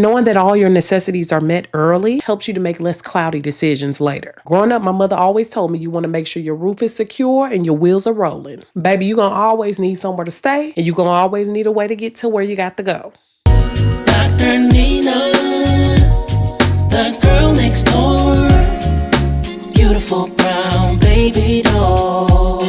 Knowing that all your necessities are met early helps you to make less cloudy decisions later. Growing up, my mother always told me you want to make sure your roof is secure and your wheels are rolling. Baby, you're going to always need somewhere to stay, and you're going to always need a way to get to where you got to go. Drnina, the girl next door, beautiful brown baby doll.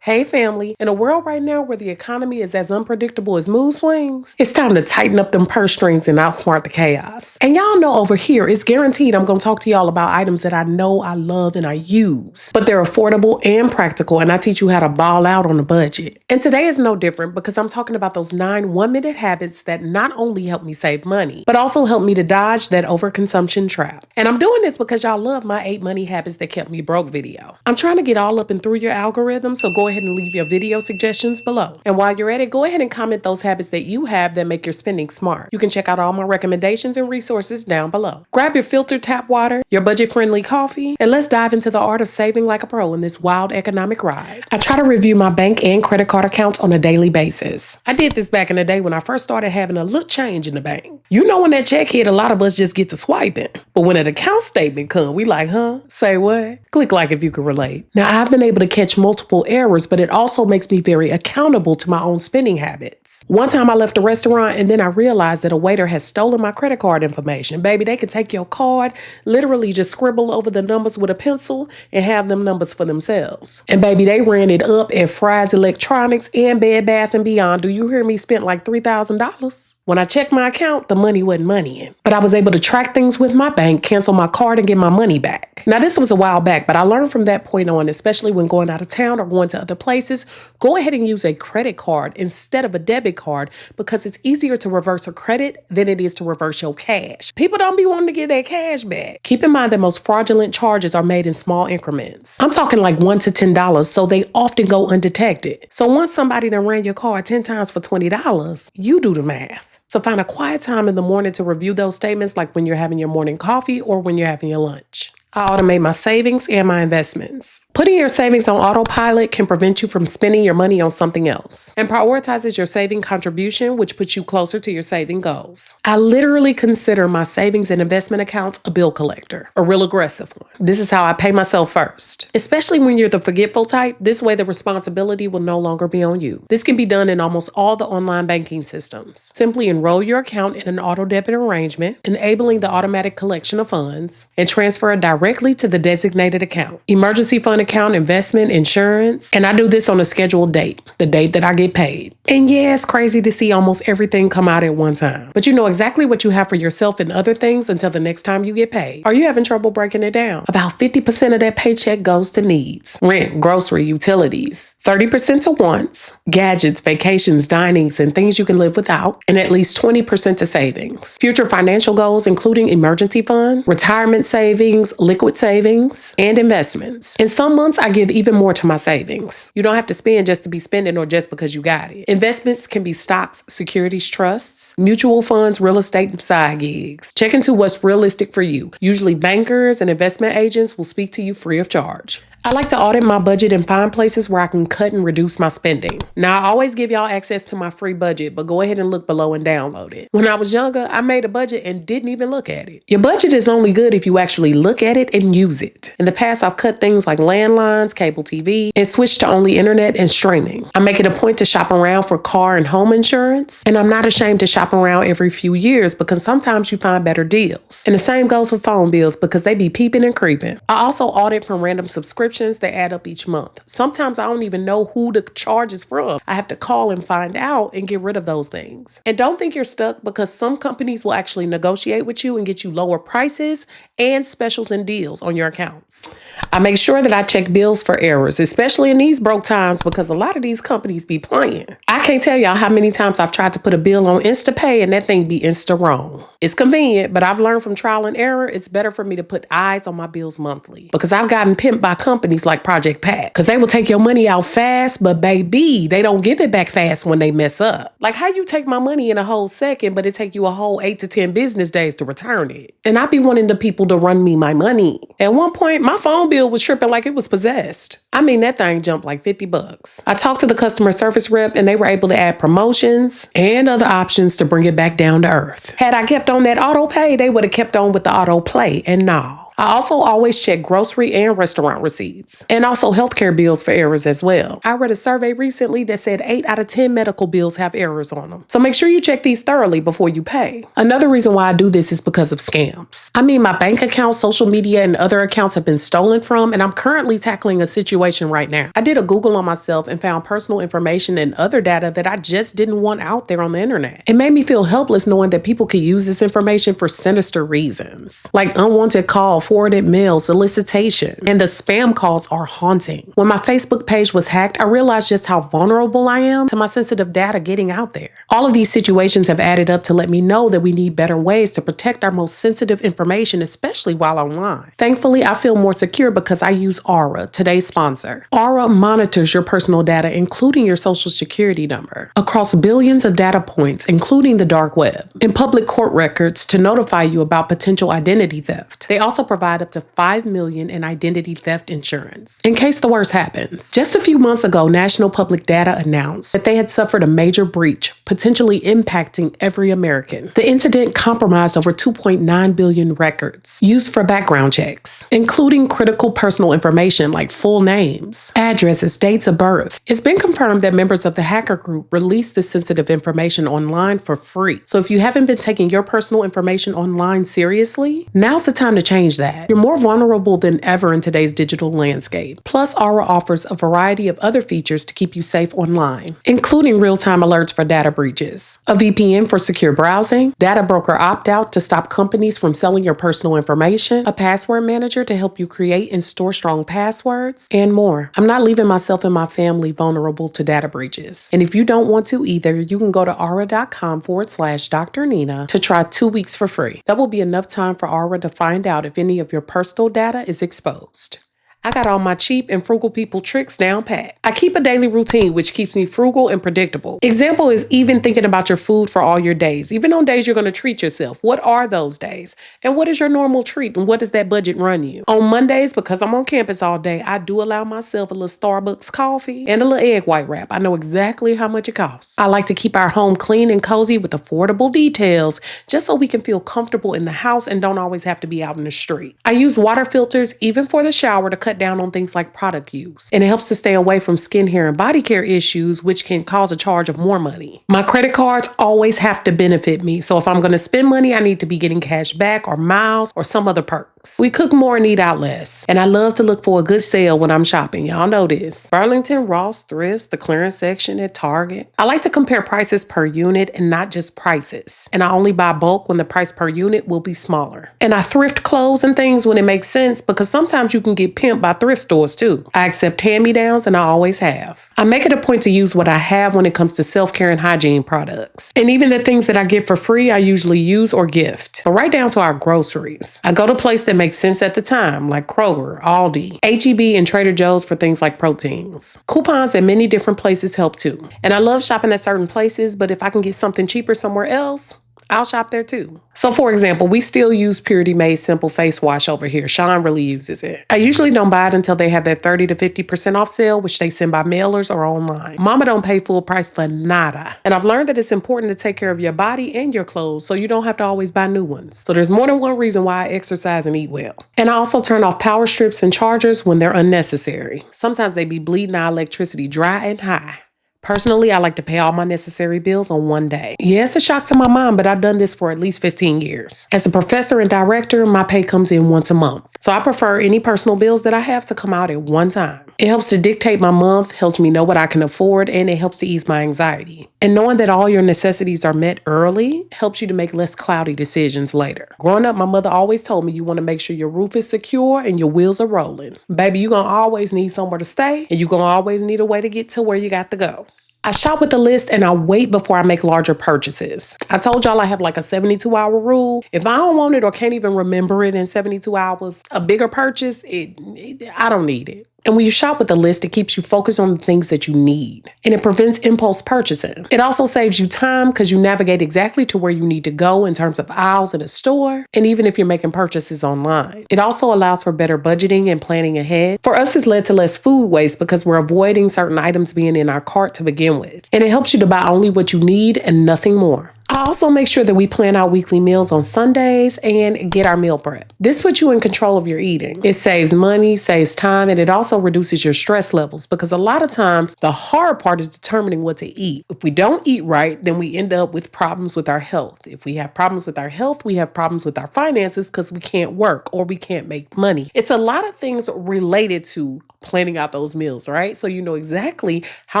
Hey family, in a world right now where the economy is as unpredictable as mood swings, it's time to tighten up them purse strings and outsmart the chaos. And y'all know over here, it's guaranteed I'm going to talk to y'all about items that I know I love and I use. But they're affordable and practical, and I teach you how to ball out on a budget. And today is no different because I'm talking about those 9 one-minute habits that not only help me save money, but also help me to dodge that overconsumption trap. And I'm doing this because y'all love my 8 money habits that kept me broke video. I'm trying to get all up and through your algorithm, so go ahead and leave your video suggestions below. And while you're at it, go ahead and comment those habits that you have that make your spending smart. You can check out all my recommendations and resources down below. Grab your filtered tap water, your budget-friendly coffee, and let's dive into the art of saving like a pro in this wild economic ride. I try to review my bank and credit card accounts on a daily basis. I did this back in the day when I first started having a little change in the bank. You know, when that check hit, a lot of us just get to swiping. But when an account statement comes, we like, huh? Say what? Click like if you can relate. Now, I've been able to catch multiple errors, but it also makes me very accountable to my own spending habits. One time I left a restaurant and then I realized that a waiter has stolen my credit card information. Baby, they can take your card, literally just scribble over the numbers with a pencil and have them numbers for themselves. And baby, they ran it up at Fry's Electronics and Bed Bath & Beyond. Do you hear me? Spent like $3,000. When I checked my account, the money wasn't moneying. But I was able to track things with my bank, cancel my card, and get my money back. Now, this was a while back, but I learned from that point on, especially when going out of town or going to other places, go ahead and use a credit card instead of a debit card because it's easier to reverse a credit than it is to reverse your cash. People don't be wanting to get their cash back. Keep in mind that most fraudulent charges are made in small increments. I'm talking like $1 to $10, so they often go undetected. So once somebody done ran your card 10 times for $20, you do the math. So find a quiet time in the morning to review those statements, like when you're having your morning coffee or when you're having your lunch. I automate my savings and my investments. Putting your savings on autopilot can prevent you from spending your money on something else and prioritizes your saving contribution, which puts you closer to your saving goals. I literally consider my savings and investment accounts a bill collector, a real aggressive one. This is how I pay myself first. Especially when you're the forgetful type, this way the responsibility will no longer be on you. This can be done in almost all the online banking systems. Simply enroll your account in an auto debit arrangement, enabling the automatic collection of funds, and transfer it directly to the designated account. Emergency fund account, investment, insurance, and I do this on a scheduled date, the date that I get paid. And yeah, it's crazy to see almost everything come out at one time. But you know exactly what you have for yourself and other things until the next time you get paid. Are you having trouble breaking it down? About 50% of that paycheck goes to needs. Rent, grocery, utilities. 30% to wants, gadgets, vacations, dinings, and things you can live without, and at least 20% to savings. Future financial goals, including emergency fund, retirement savings, liquid savings, and investments. In some months, I give even more to my savings. You don't have to spend just to be spending or just because you got it. Investments can be stocks, securities, trusts, mutual funds, real estate, and side gigs. Check into what's realistic for you. Usually bankers and investment agents will speak to you free of charge. I like to audit my budget and find places where I can cut and reduce my spending. Now, I always give y'all access to my free budget, but go ahead and look below and download it. When I was younger, I made a budget and didn't even look at it. Your budget is only good if you actually look at it and use it. In the past, I've cut things like landlines, cable TV, and switched to only internet and streaming. I make it a point to shop around for car and home insurance, and I'm not ashamed to shop around every few years because sometimes you find better deals. And the same goes for phone bills because they be peeping and creeping. I also audit from random subscriptions that add up each month. Sometimes I don't even know who the charge is from. I have to call and find out and get rid of those things. And don't think you're stuck because some companies will actually negotiate with you and get you lower prices and specials and deals on your accounts. I make sure that I check bills for errors, especially in these broke times because a lot of these companies be playing. I can't tell y'all how many times I've tried to put a bill on InstaPay and that thing be insta wrong. It's convenient, but I've learned from trial and error, it's better for me to put eyes on my bills monthly because I've gotten pimped by companies companies like Project Pat, because they will take your money out fast, but baby, they don't give it back fast when they mess up. Like how you take my money in a whole second, but it take you a whole 8 to 10 business days to return it. And I be wanting the people to run me my money. At one point, my phone bill was tripping like it was possessed. I mean, that thing jumped like $50. I talked to the customer service rep and they were able to add promotions and other options to bring it back down to earth. Had I kept on that auto pay, they would have kept on with the auto play, and no. I also always check grocery and restaurant receipts, and also healthcare bills for errors as well. I read a survey recently that said 8 out of 10 medical bills have errors on them. So make sure you check these thoroughly before you pay. Another reason why I do this is because of scams. I mean, my bank account, social media, and other accounts have been stolen from, and I'm currently tackling a situation right now. I did a Google on myself and found personal information and other data that I just didn't want out there on the internet. It made me feel helpless knowing that people could use this information for sinister reasons, like unwanted calls, forwarded mail, solicitation, and the spam calls are haunting. When my Facebook page was hacked, I realized just how vulnerable I am to my sensitive data getting out there. All of these situations have added up to let me know that we need better ways to protect our most sensitive information, especially while online. Thankfully, I feel more secure because I use Aura, today's sponsor. Aura monitors your personal data, including your social security number, across billions of data points, including the dark web, and public court records to notify you about potential identity theft. They also provide up to $5 million in identity theft insurance in case the worst happens. Just a few months ago, National Public Data announced that they had suffered a major breach, potentially impacting every American. The incident compromised over 2.9 billion records used for background checks, including critical personal information like full names, addresses, dates of birth. It's been confirmed that members of the hacker group released this sensitive information online for free. So if you haven't been taking your personal information online seriously, now's the time to change that. You're more vulnerable than ever in today's digital landscape. Plus, Aura offers a variety of other features to keep you safe online, including real-time alerts for data breaches, a VPN for secure browsing, data broker opt-out to stop companies from selling your personal information, a password manager to help you create and store strong passwords, and more. I'm not leaving myself and my family vulnerable to data breaches. And if you don't want to either, you can go to aura.com/drnina to try 2 weeks for free. That will be enough time for Aura to find out if any of your personal data is exposed. I got all my cheap and frugal people tricks down pat. I keep a daily routine which keeps me frugal and predictable. Example is even thinking about your food for all your days, even on days you're going to treat yourself. What are those days? And what is your normal treat? And what does that budget run you? On Mondays, because I'm on campus all day, I do allow myself a little Starbucks coffee and a little egg white wrap. I know exactly how much it costs. I like to keep our home clean and cozy with affordable details just so we can feel comfortable in the house and don't always have to be out in the street. I use water filters even for the shower to cut down on things like product use. And it helps to stay away from skin, hair, and body care issues, which can cause a charge of more money. My credit cards always have to benefit me. So if I'm going to spend money, I need to be getting cash back or miles or some other perks. We cook more and eat out less. And I love to look for a good sale when I'm shopping. Y'all know this. Burlington, Ross, Thrifts, the clearance section at Target. I like to compare prices per unit and not just prices. And I only buy bulk when the price per unit will be smaller. And I thrift clothes and things when it makes sense because sometimes you can get pimped by thrift stores too. I accept hand-me-downs and I always have. I make it a point to use what I have when it comes to self-care and hygiene products. And even the things that I get for free, I usually use or gift. But right down to our groceries. I go to a place that makes sense at the time, like Kroger, Aldi, H-E-B, and Trader Joe's for things like proteins. Coupons at many different places help too. And I love shopping at certain places, but if I can get something cheaper somewhere else, I'll shop there too. So for example, we still use Purity Made Simple Face Wash over here. Sean really uses it. I usually don't buy it until they have that 30 to 50% off sale, which they send by mailers or online. Mama don't pay full price for nada. And I've learned that it's important to take care of your body and your clothes so you don't have to always buy new ones. So there's more than one reason why I exercise and eat well. And I also turn off power strips and chargers when they're unnecessary. Sometimes they be bleeding our electricity dry and high. Personally, I like to pay all my necessary bills on one day. Yeah, it's a shock to my mom, but I've done this for at least 15 years. As a professor and director, my pay comes in once a month. So I prefer any personal bills that I have to come out at one time. It helps to dictate my month, helps me know what I can afford, and it helps to ease my anxiety. And knowing that all your necessities are met early helps you to make less cloudy decisions later. Growing up, my mother always told me you want to make sure your roof is secure and your wheels are rolling. Baby, you're going to always need somewhere to stay, and you're going to always need a way to get to where you got to go. I shop with a list and I wait before I make larger purchases. I told y'all I have like a 72-hour rule. If I don't want it or can't even remember it in 72 hours, a bigger purchase, I don't need it. And when you shop with a list, it keeps you focused on the things that you need. And it prevents impulse purchasing. It also saves you time because you navigate exactly to where you need to go in terms of aisles in a store, and even if you're making purchases online. It also allows for better budgeting and planning ahead. For us, it's led to less food waste because we're avoiding certain items being in our cart to begin with. And it helps you to buy only what you need and nothing more. I also make sure that we plan out weekly meals on Sundays and get our meal prep. This puts you in control of your eating. It saves money, saves time, and it also reduces your stress levels because a lot of times the hard part is determining what to eat. If we don't eat right, then we end up with problems with our health. If we have problems with our health, we have problems with our finances because we can't work or we can't make money. It's a lot of things related to planning out those meals, right? So you know exactly how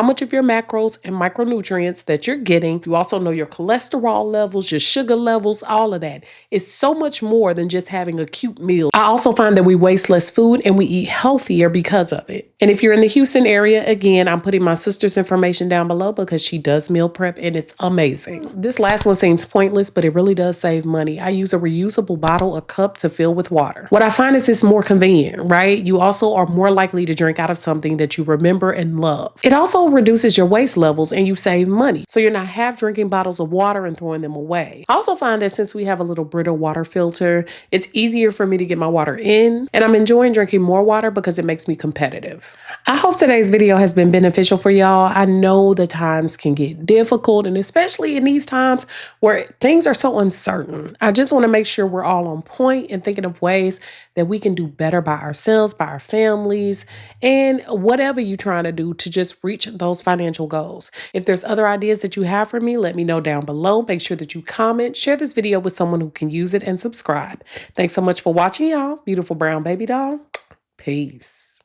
much of your macros and micronutrients that you're getting. You also know your cholesterol levels, your sugar levels, all of that. It's so much more than just having a cute meal. I also find that we waste less food and we eat healthier because of it. And if you're in the Houston area, again, I'm putting my sister's information down below because she does meal prep and it's amazing. This last one seems pointless, but it really does save money. I use a reusable bottle, a cup to fill with water. What I find is it's more convenient, right? You also are more likely to drink out of something that you remember and love. It also reduces your waste levels and you save money. So you're not half drinking bottles of water and throwing them away. I also find that since we have a little brittle water filter, it's easier for me to get my water in, and I'm enjoying drinking more water because it makes me competitive. I hope today's video has been beneficial for y'all. I know the times can get difficult, and especially in these times where things are so uncertain. I just want to make sure we're all on point and thinking of ways that we can do better by ourselves, by our families, and whatever you're trying to do to just reach those financial goals. If there's other ideas that you have for me, let me know down below. Make sure that you comment, share this video with someone who can use it, and subscribe. Thanks so much for watching, y'all. Beautiful brown baby doll. Peace.